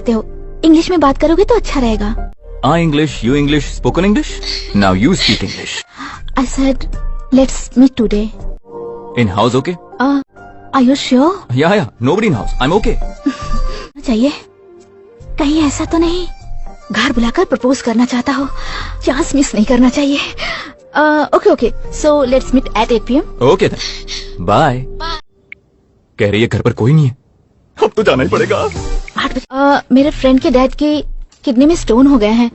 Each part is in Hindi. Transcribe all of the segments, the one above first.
रहते हो, इंग्लिश में बात करोगे तो अच्छा रहेगा। I English, you English, spoken English? Now you speak English. I said, let's meet today. In house, okay? Are you sure? Yeah, nobody in house. I'm okay. चाहिए, कहीं ऐसा तो नहीं घर बुलाकर प्रपोज करना चाहता हो, चांस मिस नहीं करना चाहिए। Okay, so let's meet at 8 PM. Okay then. Bye. कह रही है घर पर कोई नहीं है, अब तो जाना ही पड़ेगा। 8 बजे। मेरे फ्रेंड के डैड की किडनी में स्टोन हो गए हैं,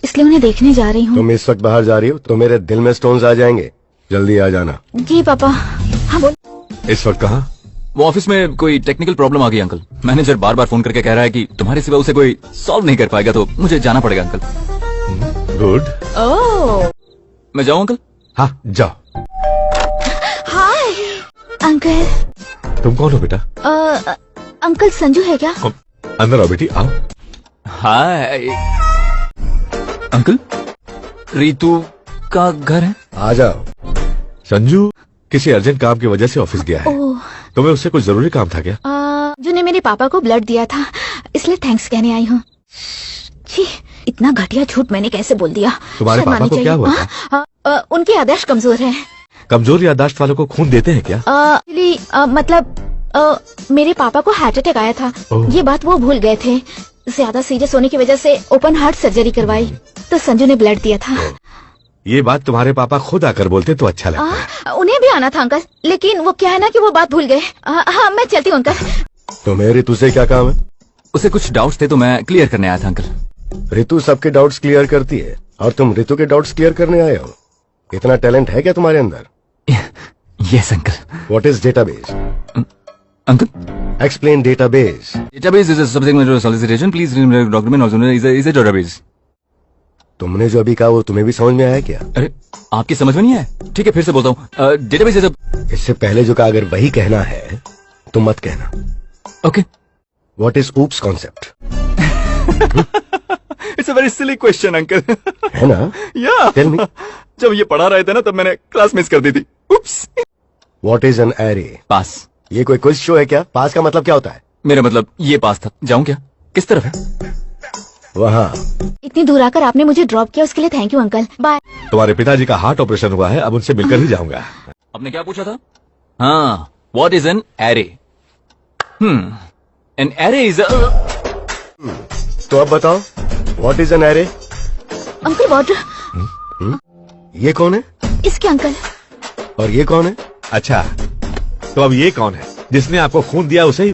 इसलिए उन्हें देखने जा रही हूँ। तुम इस वक्त बाहर जा रही हो तो मेरे दिल में स्टोन्स आ जाएंगे, जल्दी आ जाना। जी पापा। हाँ बोल। इस वक्त कहाँ? वो ऑफिस में कोई टेक्निकल प्रॉब्लम आ गई अंकल। मैनेजर बार बार फोन करके कह रहा है कि तुम्हारे सिवा उसे कोई सॉल्व नहीं कर पाएगा, तो मुझे जाना पड़ेगा अंकल। गुड। ओह, मैं जाऊँ अंकल? हाँ जाओ। Hi uncle. तुम कौन हो बेटा? अंकल संजू है क्या? अंदर आओ बेटी, आओ। हाय अंकल, रीतु का घर है। आ जाओ। संजू किसी अर्जेंट काम की वजह से ऑफिस गया है। ओह, तुम्हें उससे कुछ जरूरी काम था क्या? जो ने मेरे पापा को ब्लड दिया था, इसलिए थैंक्स कहने आई हूँ। छी, इतना घटिया झूठ मैंने कैसे बोल दिया। तुम्हारे शर्म पापा आनी को क्या चाहिए। हुआ था? उनकी याददाश्त कमजोर है। कमजोर याददाश्त वालों को खून देते हैं क्या? मतलब मेरे पापा को हार्ट अटैक आया था, ओह। ये बात वो भूल गए थे। ज्यादा सीरियस होने की वजह से ओपन हार्ट सर्जरी करवाई, तो संजू ने ब्लड दिया था। ये बात तुम्हारे पापा खुद आकर बोलते तो अच्छा लगता। उन्हें भी आना था अंकल, लेकिन वो क्या है ना कि वो बात भूल गए। हाँ मैं चलती हूँ अंकल। तुम्हें ऋतु से क्या काम है? उसे कुछ डाउट्स थे तो मैं क्लियर करने आया था अंकल। ऋतु सबके डाउट्स क्लियर करती है और तुम ऋतु के डाउट्स क्लियर करने आए हो। इतना टैलेंट है क्या तुम्हारे अंदर? Yes uncle. What is database? Uncle, explain database. Database is a subject matter solicitation, please document also is a database. तुमने जो अभी कहा वो तुम्हें भी समझ में आया क्या? अरे आपकी समझ में नहीं आया? ठीक है फिर से बोलता हूँ। Database is a. इससे पहले जो कहा अगर वही कहना है तो मत कहना। Okay. What is oops concept? It's a very silly question uncle. है ना? या टेल मी। जब ये पढ़ा रहे थे ना तब मैंने क्लास मिस कर दी थी। Oops. What is an array? Pass. ये कोई क्विज शो है क्या? पास का मतलब क्या होता है? मेरा मतलब ये पास था। जाऊं क्या? किस तरफ है? वहाँ। इतनी दूर आकर आपने मुझे ड्रॉप किया, उसके लिए थैंक यू अंकल। बाय। तुम्हारे पिताजी का हार्ट ऑपरेशन हुआ है, अब उनसे मिलकर ही जाऊंगा। आपने क्या पूछा था? हाँ, what is an array? An array is a. तो अब बताओ what is an array? Uncle water. ये कौन है? इसके अंकल। और ये कौन है? अच्छा, तो अब ये कौन है? जिसने आपको खून दिया उसे ही